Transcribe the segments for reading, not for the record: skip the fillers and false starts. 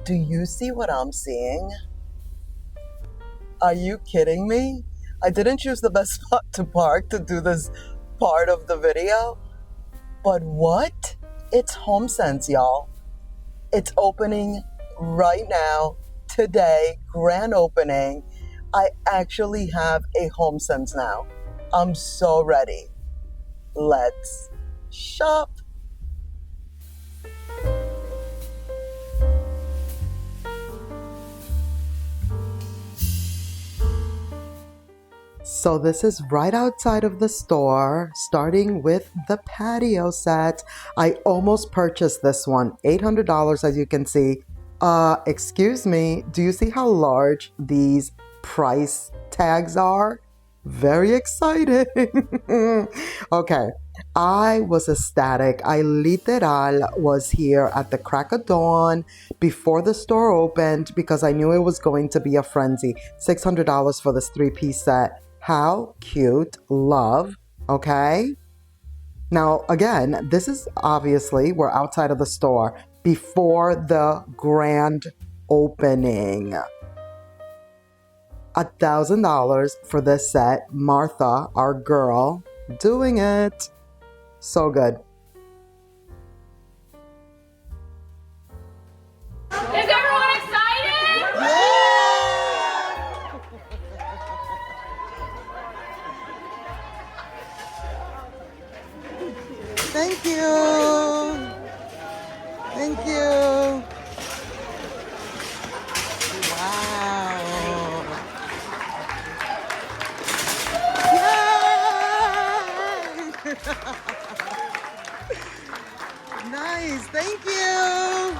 Do you see what I'm seeing? Are you kidding me? I didn't choose the best spot to park to do this part of the video. But what? It's HomeSense, y'all. It's opening right now, today, grand opening. I actually have a HomeSense now. I'm so ready. Let's shop. So this is right outside of the store, starting with the patio set. I almost purchased this one, $800 as you can see. Excuse me, do you see how large these price tags are? Very exciting. Okay, I was ecstatic. I literal was here at the crack of dawn before the store opened because I knew it was going to be a frenzy. $600 for this 3-piece set. How cute. Love. Okay. Now, again, this is obviously, we're outside of the store before the grand opening. $1,000 for this set. Martha, our girl, doing it. So good. Is everyone excited? Thank you. Thank you. Wow. Yay! Nice. Thank you.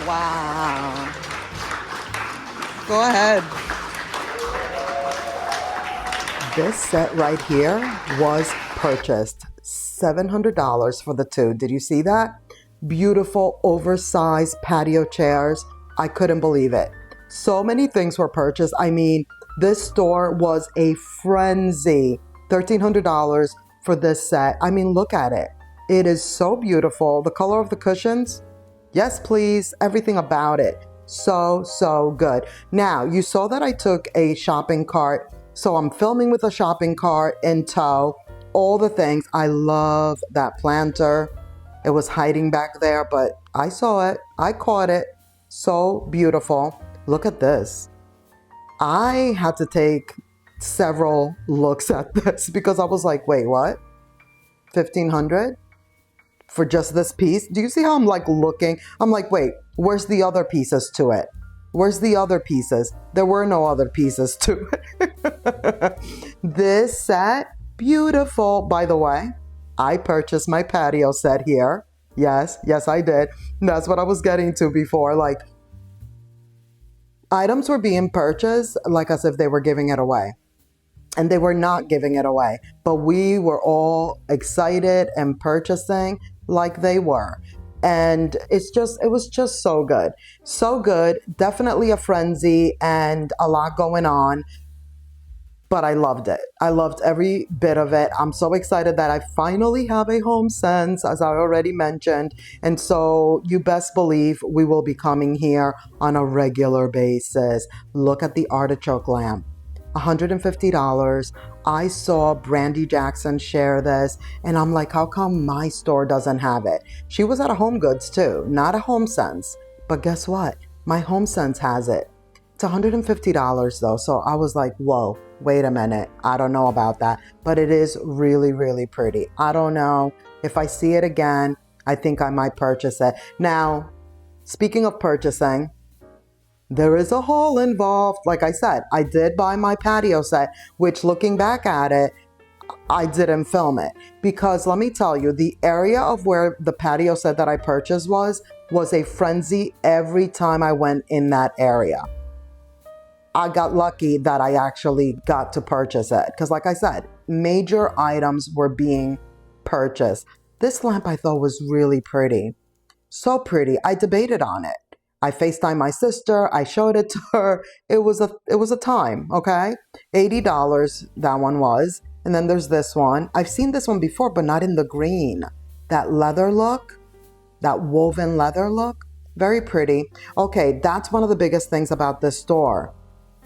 Wow. Go ahead. This set right here was purchased $700 for the two. Did you see that? Beautiful oversized patio chairs. I couldn't believe it. So many things were purchased. I mean, this store was a frenzy. $1,300 for this set. I mean, look at it. It is so beautiful. The color of the cushions. Yes, please. Everything about it. So good. Now, you saw that I took a shopping cart. So I'm filming with a shopping cart in tow. All the things. I love that planter. It was hiding back there, but I saw it. I caught it. So beautiful. Look at this. I had to take several looks at this because I was like, wait, what? $1,500 for just this piece? Do you see how I'm like looking? I'm like, wait, where's the other pieces to it? Where's the other pieces? There were no other pieces to it. This set, beautiful. By the way, I purchased my patio set here. Yes, I did. That's what I was getting to before. Like, items were being purchased like as if they were giving it away. And they were not giving it away. But we were all excited and purchasing like they were. And it was just so good. So good. Definitely a frenzy and a lot going on. But I loved it. I loved every bit of it. I'm so excited that I finally have a HomeSense, as I already mentioned. And so you best believe we will be coming here on a regular basis. Look at the artichoke lamp. $150. I saw Brandy Jackson share this and I'm like, how come my store doesn't have it? She was at a HomeGoods too, not a HomeSense. But guess what? My HomeSense has it. It's $150 though. So I was like, whoa, wait a minute. I don't know about that. But it is really, really pretty. I don't know. If I see it again, I think I might purchase it. Now, speaking of purchasing, there is a haul involved. Like I said, I did buy my patio set, which looking back at it, I didn't film it. Because let me tell you, the area of where the patio set that I purchased was a frenzy every time I went in that area. I got lucky that I actually got to purchase it. Because like I said, major items were being purchased. This lamp I thought was really pretty. So pretty. I debated on it. I FaceTimed my sister. I showed it to her. It was a time, okay? $80 that one was. And then there's this one. I've seen this one before, but not in the green. That leather look, that woven leather look, very pretty. Okay, that's one of the biggest things about this store.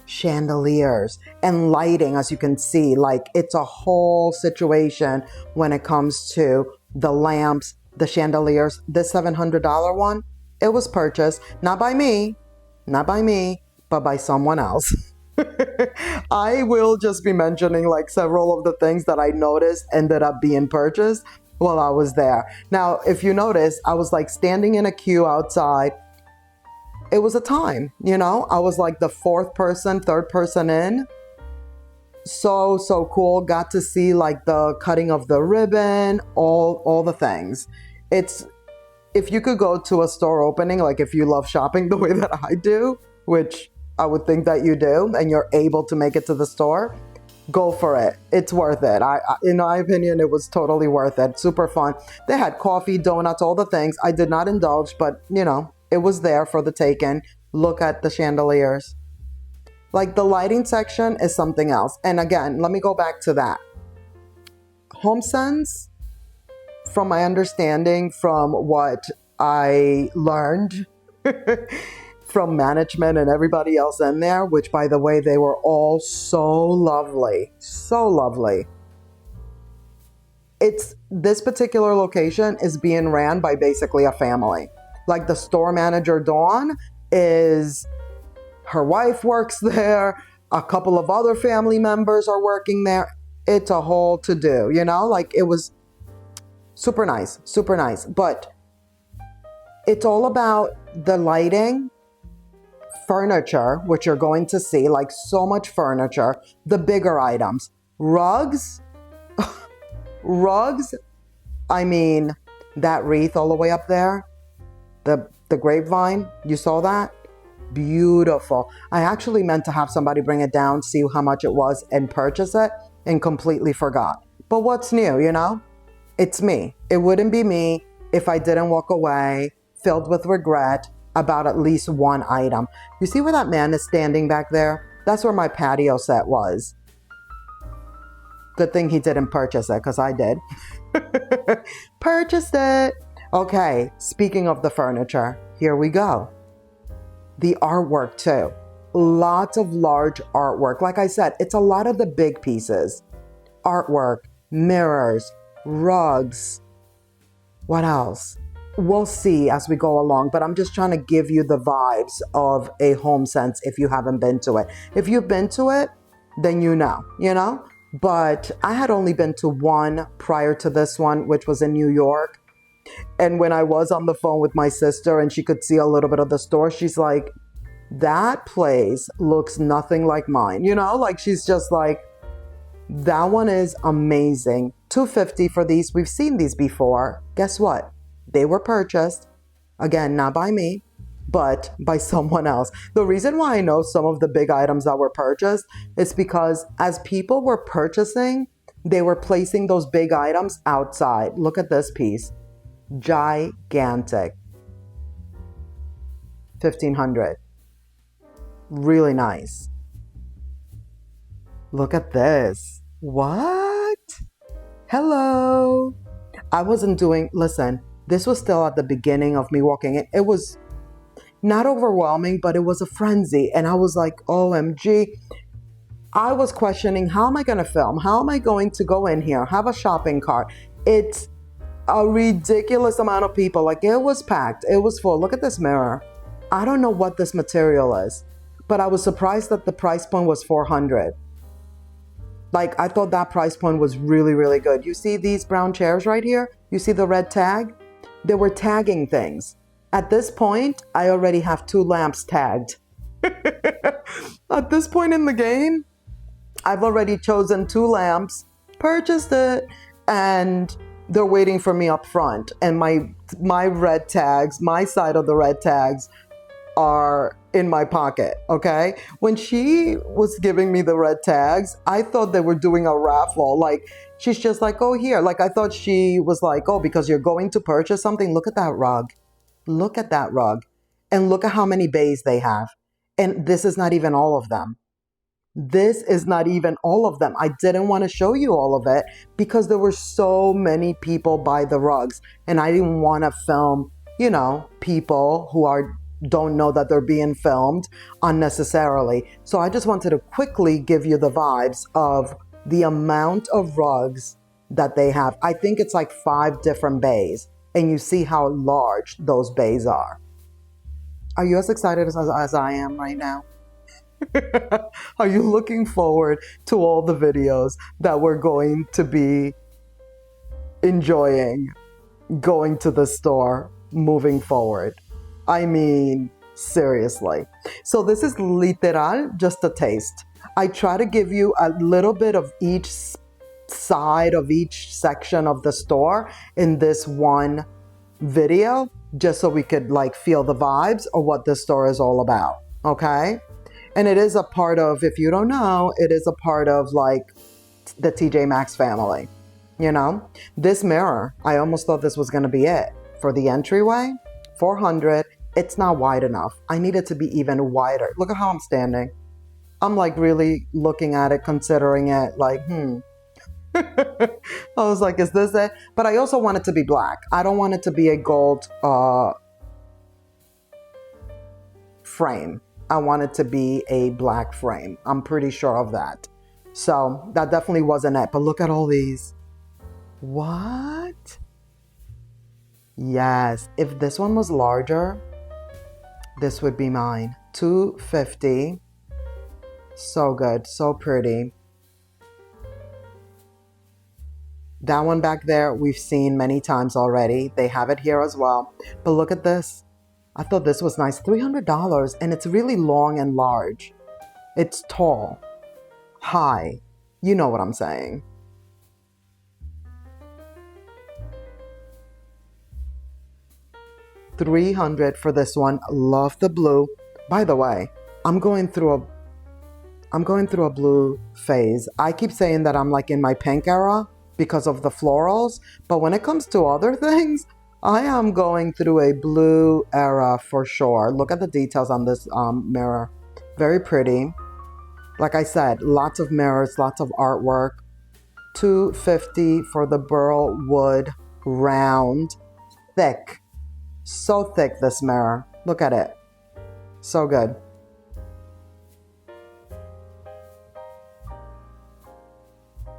Chandeliers and lighting, as you can see, like it's a whole situation when it comes to the lamps, the chandeliers. This $700 one, it was purchased not by me, but by someone else. I will just be mentioning like several of the things that I noticed ended up being purchased while I was there. Now, if you notice, I was like standing in a queue outside. It was a time, you know, I was like the third person in. So cool. Got to see like the cutting of the ribbon, all the things. It's, if you could go to a store opening, like if you love shopping the way that I do, which I would think that you do, and you're able to make it to the store, go for it. It's worth it. In my opinion, it was totally worth it. Super fun. They had coffee, donuts, all the things. I did not indulge, but you know, it was there for the taking. Look at the chandeliers. Like the lighting section is something else. And again, let me go back to that. HomeSense, from my understanding, from what I learned from management and everybody else in there, which by the way, they were all so lovely, so lovely. It's, this particular location is being ran by basically a family. Like the store manager, Dawn, is, her wife works there. A couple of other family members are working there. It's a whole to-do, you know, like it was super nice, super nice. But it's all about the lighting, furniture, which you're going to see, like so much furniture, the bigger items, rugs, rugs. I mean, that wreath all the way up there, the grapevine, you saw that? Beautiful. I actually meant to have somebody bring it down, see how much it was and purchase it, and completely forgot. But what's new, you know? It's me. It wouldn't be me if I didn't walk away filled with regret about at least one item. You see where that man is standing back there? That's where my patio set was. Good thing he didn't purchase it, because I did. Purchased it. Okay, speaking of the furniture, here we go. The artwork too. Lots of large artwork. Like I said, it's a lot of the big pieces. Artwork, mirrors, rugs. What else? We'll see as we go along, but I'm just trying to give you the vibes of a HomeSense if you haven't been to it. If you've been to it, then you know. But I had only been to one prior to this one, which was in New York. And when I was on the phone with my sister and she could see a little bit of the store, she's like, that place looks nothing like mine. You know, like she's just like, that one is amazing. $250 for these. We've seen these before. Guess what? They were purchased. Again, not by me, but by someone else. The reason why I know some of the big items that were purchased is because as people were purchasing, they were placing those big items outside. Look at this piece. Gigantic. $1,500. Really nice. Look at this. What? Hello. I wasn't doing, listen, this was still at the beginning of me walking in. It was not overwhelming, but it was a frenzy. And I was like, OMG. I was questioning, how am I going to film? How am I going to go in here, have a shopping cart? It's a ridiculous amount of people. Like it was packed. It was full. Look at this mirror. I don't know what this material is, but I was surprised that the price point was $400. Like I thought that price point was really, really good. You see these brown chairs right here? You see the red tag? They were tagging things. At this point, I already have 2 lamps tagged. At this point in the game, I've already chosen 2 lamps, purchased it, and they're waiting for me up front. And my red tags, my side of the red tags are in my pocket, okay? When she was giving me the red tags, I thought they were doing a raffle. Like, she's just like, oh, here. Like, I thought she was like, oh, because you're going to purchase something, look at that rug. Look at that rug. And look at how many bays they have. And this is not even all of them. This is not even all of them. I didn't want to show you all of it because there were so many people by the rugs, and I didn't want to film, you know, people who don't know that they're being filmed unnecessarily. So I just wanted to quickly give you the vibes of the amount of rugs that they have. I think it's like 5 different bays, and you see how large those bays are. Are you as excited as I am right now? Are you looking forward to all the videos that we're going to be enjoying going to the store moving forward? I mean, seriously. So this is literal just a taste. I try to give you a little bit of each side of each section of the store in this one video, just so we could like feel the vibes of what this store is all about, okay? And it is a part of, if you don't know, it is a part of like the TJ Maxx family, you know? This mirror, I almost thought this was gonna be it. For the entryway, $400, it's not wide enough. I need it to be even wider. Look at how I'm standing. I'm like really looking at it, considering it, like, I was like, is this it? But I also want it to be black. I don't want it to be a gold frame. I want it to be a black frame. I'm pretty sure of that. So that definitely wasn't it. But look at all these. What? Yes. If this one was larger, this would be mine. $250. So good. So pretty. That one back there, we've seen many times already. They have it here as well. But look at this. I thought this was nice. $300, and it's really long and large. It's tall, high. You know what I'm saying. $300 for this one. Love the blue. By the way, I'm going through a blue phase. I keep saying that I'm like in my pink era because of the florals, but when it comes to other things, I am going through a blue era for sure. Look at the details on this mirror. Very pretty. Like I said, lots of mirrors, lots of artwork. $250 for the burl wood round. Thick. So thick, this mirror. Look at it. So good.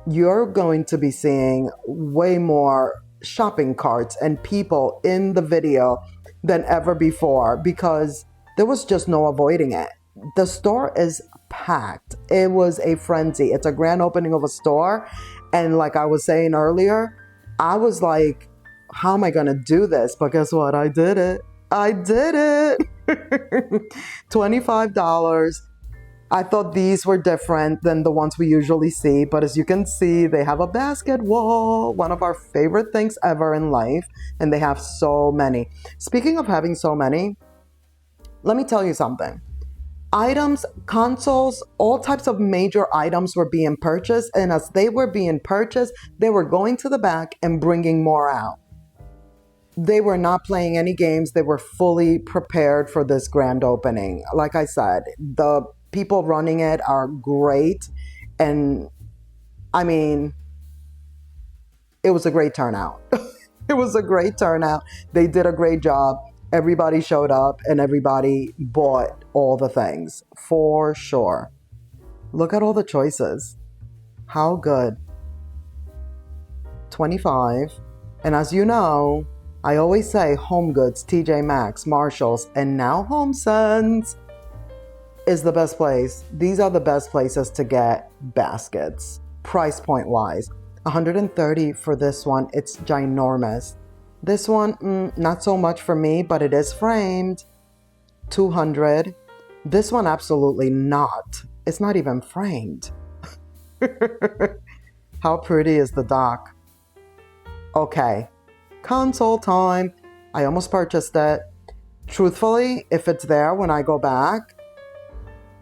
You're going to be seeing way more shopping carts and people in the video than ever before because there was just no avoiding it. The store is packed. It was a frenzy. It's a grand opening of a store. And like I was saying earlier, I was like, how am I going to do this? But guess what? I did it. I did it. $25. I thought these were different than the ones we usually see, but as you can see, they have a basket wall, one of our favorite things ever in life, and they have so many. Speaking of having so many, let me tell you something. Items, consoles, all types of major items were being purchased, and as they were being purchased, they were going to the back and bringing more out. They were not playing any games. They were fully prepared for this grand opening. Like I said, the people running it are great. And I mean, it was a great turnout. It was a great turnout. They did a great job. Everybody showed up and everybody bought all the things for sure. Look at all the choices. How good. 25. And as you know, I always say HomeGoods, TJ Maxx, Marshalls, and now HomeSense is the best place. These are the best places to get baskets, price point wise. $130 for this one. It's ginormous. This one, not so much for me, but it is framed. $200. This one, absolutely not. It's not even framed. How pretty is the dock? Okay, console time. I almost purchased it. Truthfully, if it's there when I go back,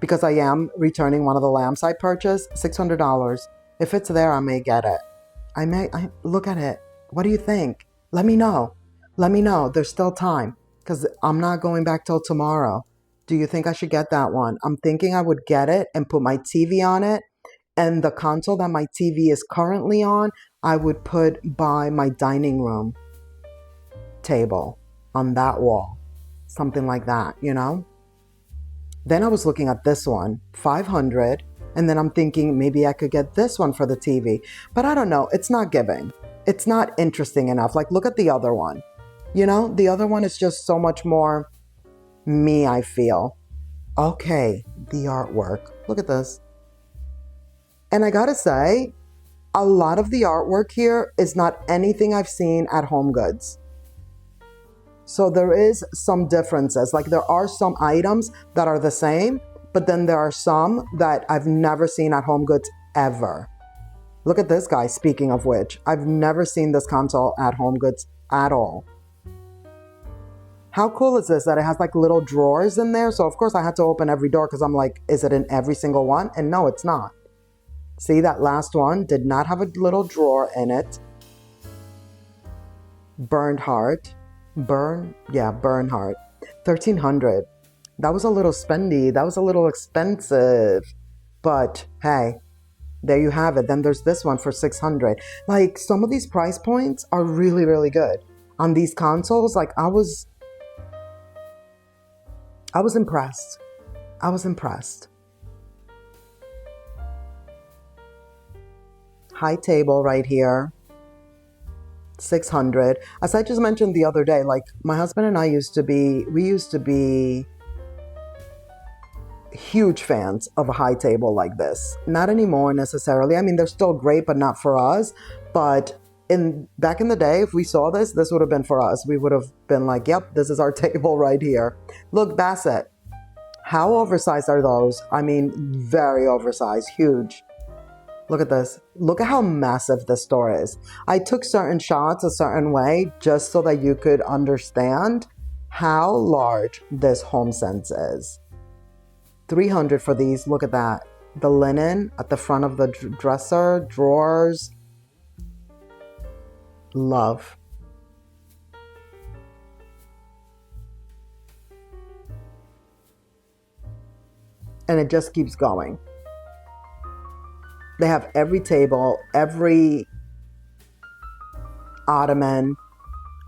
because I am returning one of the lamps I purchased, $600. If it's there, I may get it. I look at it. What do you think? Let me know. Let me know. There's still time because I'm not going back till tomorrow. Do you think I should get that one? I'm thinking I would get it and put my TV on it. And the console that my TV is currently on, I would put by my dining room table on that wall. Something like that, you know? Then I was looking at this one, 500. And then I'm thinking maybe I could get this one for the TV. But I don't know. It's not giving. It's not interesting enough. Like, look at the other one. You know, the other one is just so much more me, I feel. Okay, the artwork. Look at this. And I gotta say, a lot of the artwork here is not anything I've seen at HomeGoods. So there is some differences. Like, there are some items that are the same, but then there are some that I've never seen at HomeGoods ever. Look at this guy, speaking of which. I've never seen this console at HomeGoods at all. How cool is this that it has like little drawers in there? So of course I had to open every door because I'm like, is it in every single one? And no, it's not. See, that last one did not have a little drawer in it. Bernhardt. Bernhardt. 1,300. That was a little spendy. That was a little expensive. But hey, there you have it. Then there's this one for 600. Like, some of these price points are really, really good. On these consoles, like, I was impressed. I was impressed. High table right here. 600. As I just mentioned the other day, like, my husband and I used to be huge fans of a high table like this. Not anymore necessarily. I mean, they're still great, but not for us. But back in the day, if we saw this would have been for us. We would have been like, yep, this is our table right here. Look, Bassett. How oversized are those? I mean, very oversized, huge. Look at this. Look at how massive this store is. I took certain shots a certain way just so that you could understand how large this HomeSense is. 300 for these. Look at that. The linen at the front of the dresser, drawers. Love. And it just keeps going. They have every table, every ottoman,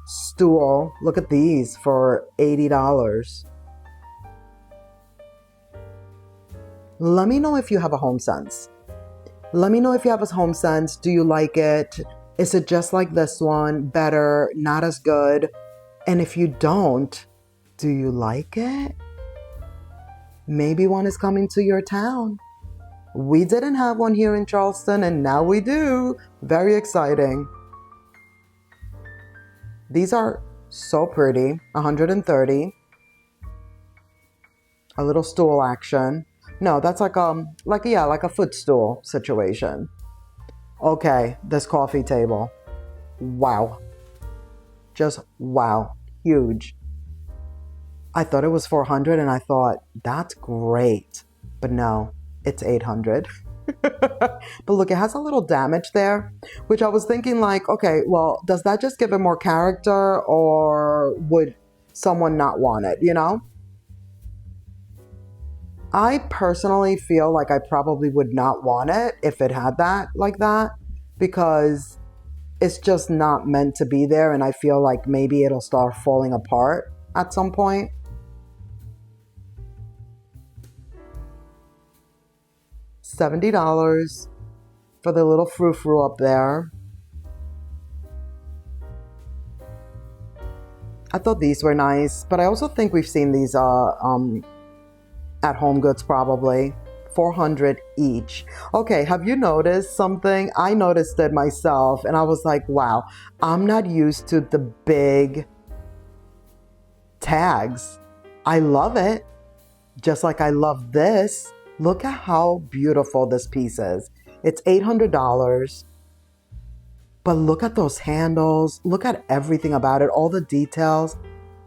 stool. Look at these for $80. Let me know if you have a HomeSense. Let me know if you have a HomeSense. Do you like it? Is it just like this one? Better? Not as good? And if you don't, do you like it? Maybe one is coming to your town. We didn't have one here in Charleston, and now we do. Very exciting. These are so pretty. 130. A little stool action. No, that's like a footstool situation. Okay, this coffee table. Wow. Just wow. Huge. I thought it was 400 and I thought, that's great. But no, it's 800. But look, it has a little damage there, which I was thinking like, okay, well, does that just give it more character, or would someone not want it, you know? I personally feel like I probably would not want it if it had that like that, because it's just not meant to be there, and I feel like maybe it'll start falling apart at some point. $70 for the little frou-frou up there. I thought these were nice, but I also think we've seen these at HomeGoods probably. 400 each. Okay, have you noticed something? I noticed it myself, and I was like, wow, I'm not used to the big tags. I love it, just like I love this. Look at how beautiful this piece is. It's $800, but look at those handles. Look at everything about it, all the details.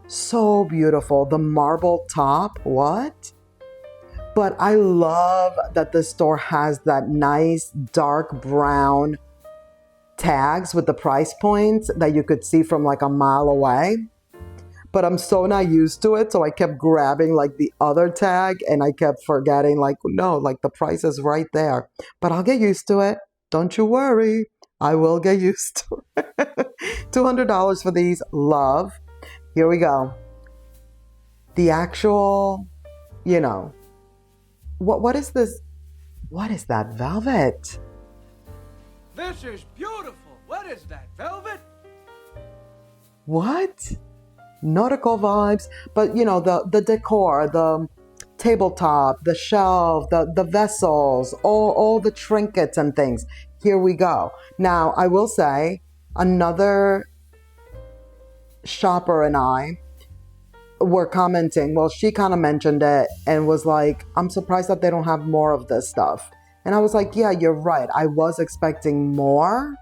So beautiful. The marble top, what? But I love that the store has that nice dark brown tags with the price points that you could see from like a mile away. but I'm so not used to it. So I kept grabbing like the other tag and I kept forgetting like, no, like the price is right there. But I'll get used to it. Don't you worry. I will get used to it. $200 for these. Love. Here we go. The actual, you know, what is this? What is that velvet? This is beautiful. What is that, velvet? What? Nautical vibes, but you know, the decor, the tabletop, the shelf, the vessels, all the trinkets and things. Here we go. Now, I will say, another shopper and I were commenting, well, she kind of mentioned it and was like, I'm surprised that they don't have more of this stuff. And I was like, yeah, you're right. I was expecting more,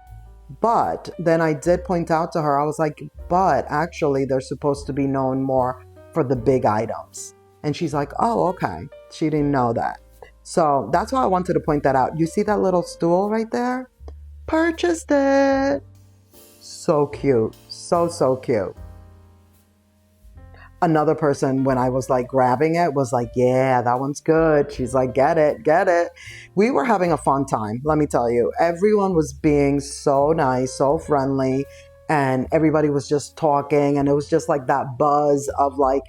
but then I did point out to her, I was like, but actually they're supposed to be known more for the big items. And she's like, oh, okay. She didn't know that. So that's why I wanted to point that out. You see that little stool right there? Purchased it. So cute. So cute. Another person, when I was like grabbing it, was like, yeah, that one's good. She's like, get it, get it. We were having a fun time, let me tell you. Everyone was being so nice, so friendly, and everybody was just talking, and it was just like that buzz of like,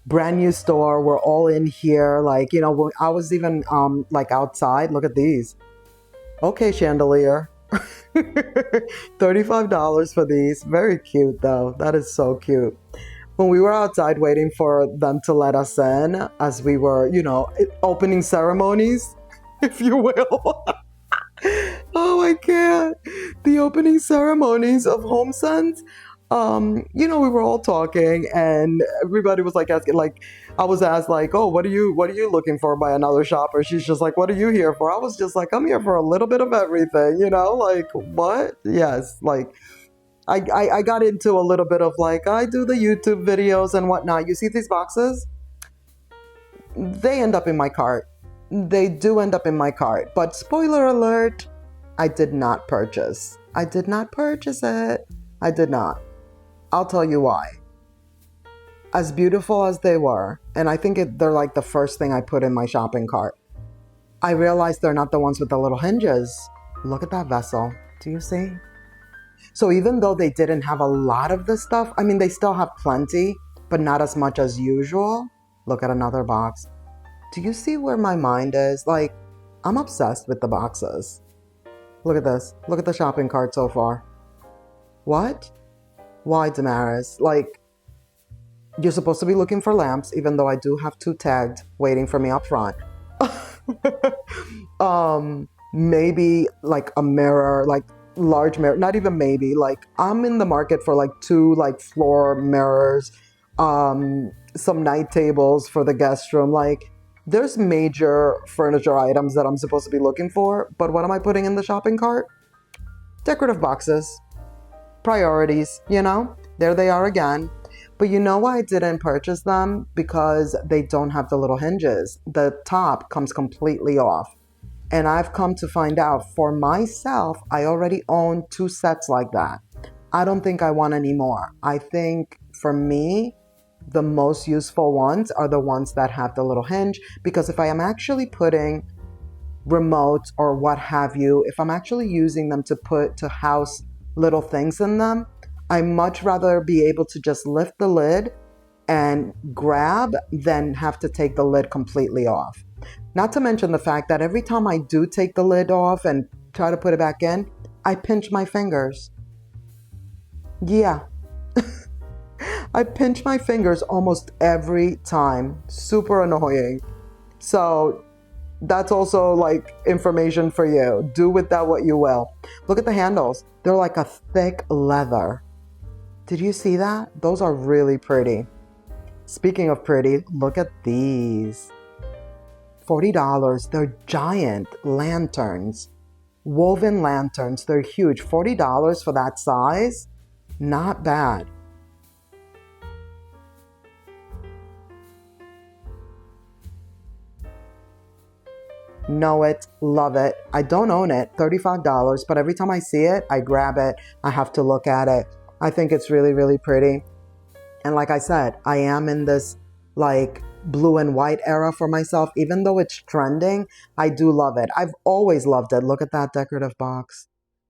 brand new store, we're all in here. Like, you know, I was even like outside. Look at these. Okay, chandelier. $35 for these. Very cute though. That is so cute. When we were outside waiting for them to let us in, as we were, you know, opening ceremonies, if you will. Oh, I can't. The opening ceremonies of HomeSense. You know, we were all talking and everybody was like asking, like, I was asked like, oh, what are you looking for by another shopper? She's just like, what are you here for? I was just like, I'm here for a little bit of everything, you know, like what? Yes. Like I got into a little bit of like, I do the YouTube videos and whatnot. You see these boxes? They end up in my cart. They do end up in my cart, but spoiler alert, I did not purchase. I did not purchase it. I did not. I'll tell you why. As beautiful as they were, and I think they're like the first thing I put in my shopping cart, I realized they're not the ones with the little hinges. Look at that vessel. Do you see? So even though they didn't have a lot of this stuff, I mean, they still have plenty, but not as much as usual. Look at another box. Do you see where my mind is? Like, I'm obsessed with the boxes. Look at this. Look at the shopping cart so far. What? Why, Damaris? Like, you're supposed to be looking for lamps, even though I do have 2 tagged waiting for me up front. Maybe like a mirror, like large mirror, not even maybe, like I'm in the market for like 2 like floor mirrors, some night tables for the guest room. Like there's major furniture items that I'm supposed to be looking for, but what am I putting in the shopping cart? Decorative boxes. Priorities, you know, there they are again. But you know why I didn't purchase them? Because they don't have the little hinges. The top comes completely off. And I've come to find out for myself, I already own 2 sets like that. I don't think I want any more. I think for me, the most useful ones are the ones that have the little hinge, because if I am actually putting remotes or what have you, if I'm actually using them to house little things in them, I much rather be able to just lift the lid and grab than have to take the lid completely off. Not to mention the fact that every time I do take the lid off and try to put it back in, I pinch my fingers. Yeah. I pinch my fingers almost every time. Super annoying. So that's also like information for you. Do with that what you will. Look at the handles. They're like a thick leather. Did you see that? Those are really pretty. Speaking of pretty, look at these. $40. They're giant lanterns. Woven lanterns. They're huge. $40 for that size? Not bad. Know it, love it. I don't own it, $35, but every time I see it, I grab it. I have to look at it. I think it's really, really pretty. And like I said, I am in this like blue and white era for myself. Even though it's trending, I do love it. I've always loved it. Look at that decorative box.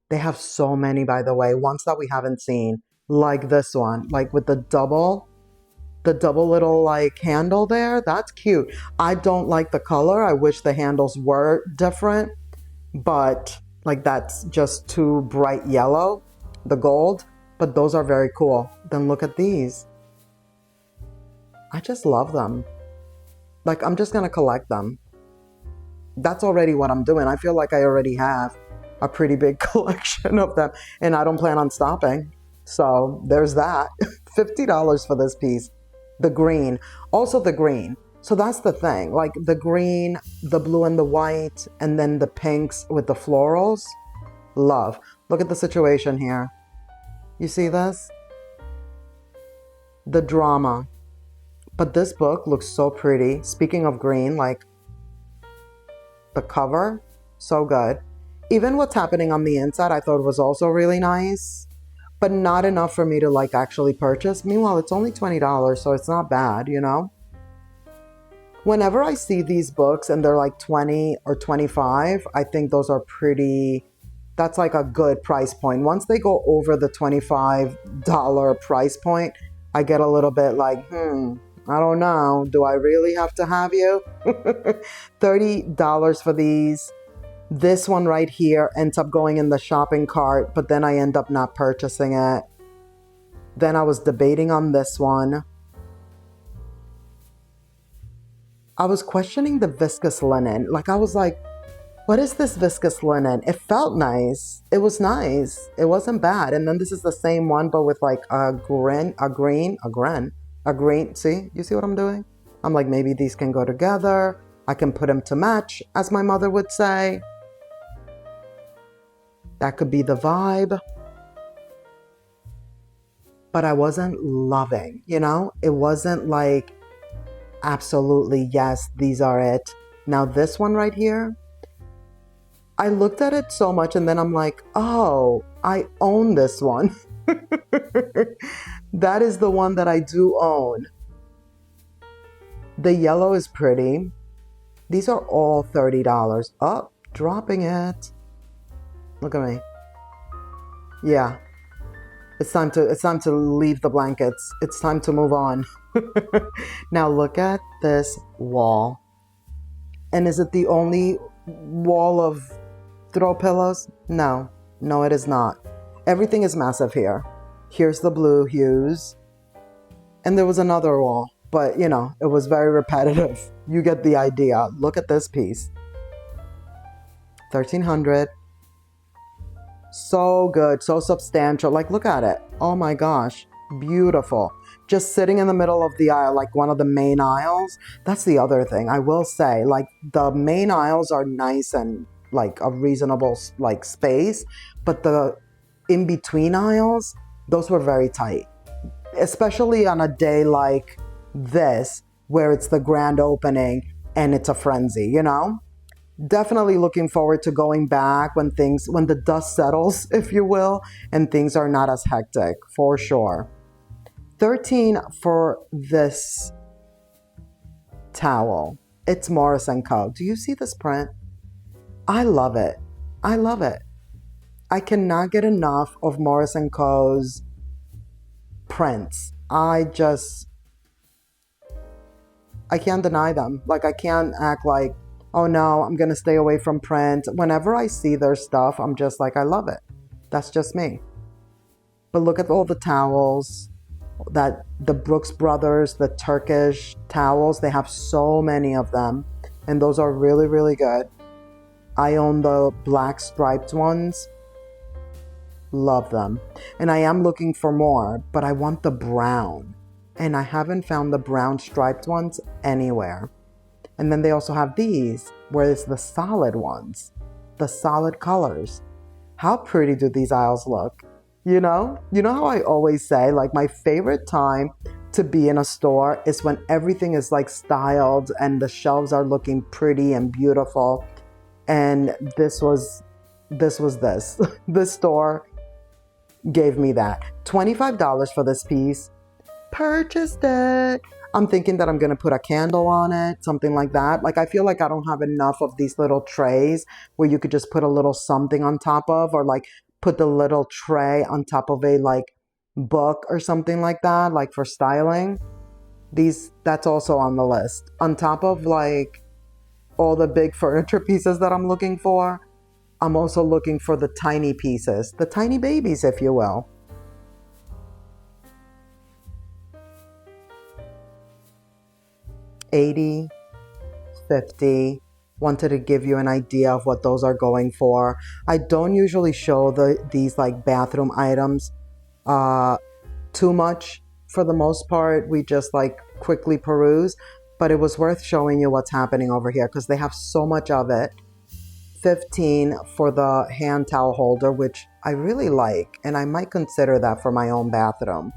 They have so many, by the way, ones that we haven't seen, like this one, like with the double little like handle there. That's cute. I don't like the color. I wish the handles were different, but like that's just too bright yellow, the gold, but those are very cool. Then look at these. I just love them. Like, I'm just gonna collect them. That's already what I'm doing. I feel like I already have a pretty big collection of them, and I don't plan on stopping. So there's that. $50 for this piece. The green. Also the green. So that's the thing. Like the green, the blue and the white, and then the pinks with the florals. Love. Look at the situation here. You see this? The drama. But this book looks so pretty. Speaking of green, like the cover, so good. Even what's happening on the inside, I thought was also really nice, but not enough for me to like actually purchase. Meanwhile, it's only $20, so it's not bad, you know? Whenever I see these books and they're like 20 or 25, I think those are pretty, that's like a good price point. Once they go over the $25 price point, I get a little bit like, I don't know. Do I really have to have you? $30 for these. This one right here ends up going in the shopping cart, but then I end up not purchasing it. Then I was debating on this one. I was questioning the viscous linen. Like I was like, what is this viscous linen? It felt nice. It was nice. It wasn't bad. And then this is the same one, but with like a green. See, you see what I'm doing? I'm like, maybe these can go together. I can put them to match, as my mother would say. That could be the vibe. But I wasn't loving, you know? It wasn't like, absolutely, yes, these are it. Now this one right here, I looked at it so much and then I'm like, oh, I own this one. That is the one that I do own. The yellow is pretty. These are all $30. Oh, dropping it. Look at me. Yeah. It's time to leave the blankets. It's time to move on. Now look at this wall. And is it the only wall of throw pillows? No, it is not. Everything is massive here. Here's the blue hues. And there was another wall, but you know, it was very repetitive. You get the idea. Look at this piece. $1,300. So good, so substantial. Like, look at it. Oh my gosh, beautiful. Just sitting in the middle of the aisle, like one of the main aisles. That's the other thing I will say. Like, the main aisles are nice and like a reasonable like space, but the in-between aisles, those were very tight. Especially on a day like this, where it's the grand opening and it's a frenzy, you know? Definitely looking forward to going back when the dust settles, if you will, and things are not as hectic, for sure. $13 for this towel. It's Morris & Co. Do you see this print? I love it. I love it. I cannot get enough of Morris & Co.'s prints. I can't deny them. Like, I can't act like, oh no, I'm going to stay away from print. Whenever I see their stuff, I'm just like, I love it. That's just me. But look at all the towels that the Brooks Brothers, the Turkish towels, they have so many of them. And those are really, really good. I own the black striped ones. Love them. And I am looking for more, but I want the brown. And I haven't found the brown striped ones anywhere. And then they also have these, where it's the solid ones, the solid colors. How pretty do these aisles look? You know how I always say, like, my favorite time to be in a store is when everything is like styled and the shelves are looking pretty and beautiful. And this was this. This store gave me that. $25 for this piece. Purchased it. I'm thinking that I'm going to put a candle on it, something like that. Like, I feel like I don't have enough of these little trays where you could just put a little something on top of, or like put the little tray on top of a like book or something like that, like for styling. That's also on the list. On top of like all the big furniture pieces that I'm looking for, I'm also looking for the tiny pieces, the tiny babies, if you will. $80, $50. Wanted to give you an idea of what those are going for. I don't usually show these like bathroom items too much. For the most part, we just like quickly peruse, but it was worth showing you what's happening over here because they have so much of it. $15 for the hand towel holder, which I really like, and I might consider that for my own bathroom.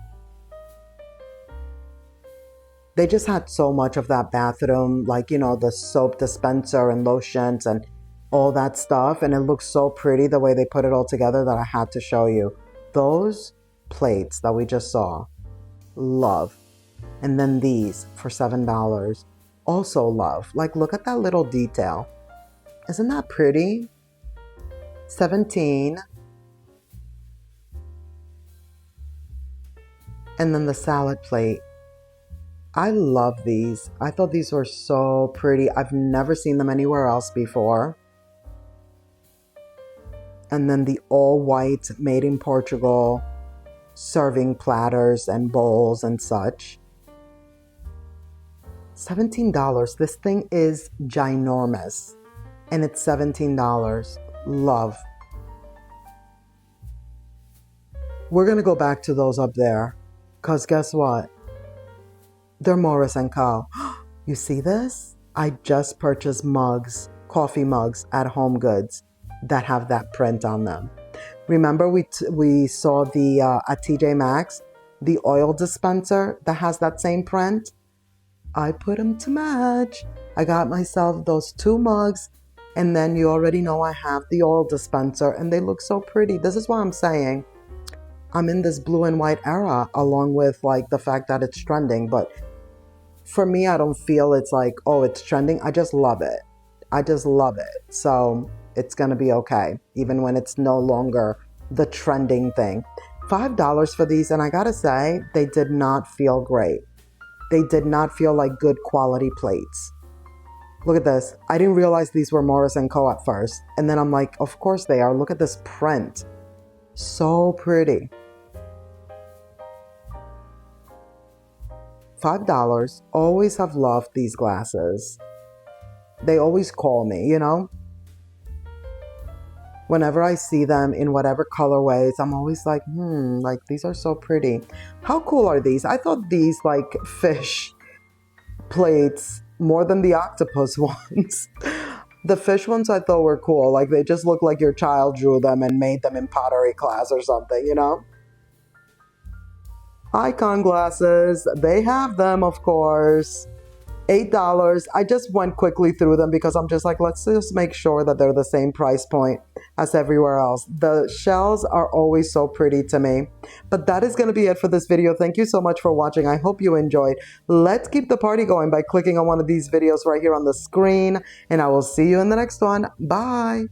They just had so much of that bathroom, like, you know, the soap dispenser and lotions and all that stuff. And it looks so pretty the way they put it all together that I had to show you. Those plates that we just saw, love. And then these for $7, also love. Like, look at that little detail. Isn't that pretty? $17. And then the salad plate. I love these. I thought these were so pretty. I've never seen them anywhere else before. And then the all white made in Portugal serving platters and bowls and such. $17. This thing is ginormous. And it's $17. Love. We're going to go back to those up there. Because guess what? They're Morris & Co. You see this? I just purchased mugs, coffee mugs at HomeGoods that have that print on them. Remember we saw the at TJ Maxx, the oil dispenser that has that same print? I put them to match. I got myself those 2 mugs, and then you already know I have the oil dispenser, and they look so pretty. This is what I'm saying. I'm in this blue and white era, along with like the fact that it's trending, but for me, I don't feel it's like, oh, it's trending. I just love it. I just love it. So it's going to be okay, even when it's no longer the trending thing. $5 for these, and I got to say, they did not feel great. They did not feel like good quality plates. Look at this. I didn't realize these were Morris & Co. at first. And then I'm like, of course they are. Look at this print. So pretty. $5. Always have loved these glasses. They always call me, you know? Whenever I see them in whatever colorways, I'm always like, like these are so pretty. How cool are these? I thought these like fish plates more than the octopus ones. The fish ones I thought were cool. Like they just look like your child drew them and made them in pottery class or something, you know? Icon glasses, they have them, of course. $8. I just went quickly through them because I'm just like, let's just make sure that they're the same price point as everywhere else. The shells are always so pretty to me. But that is going to be it for this video. Thank you so much for watching. I hope you enjoyed. Let's keep the party going by clicking on one of these videos right here on the screen. And I will see you in the next one. Bye.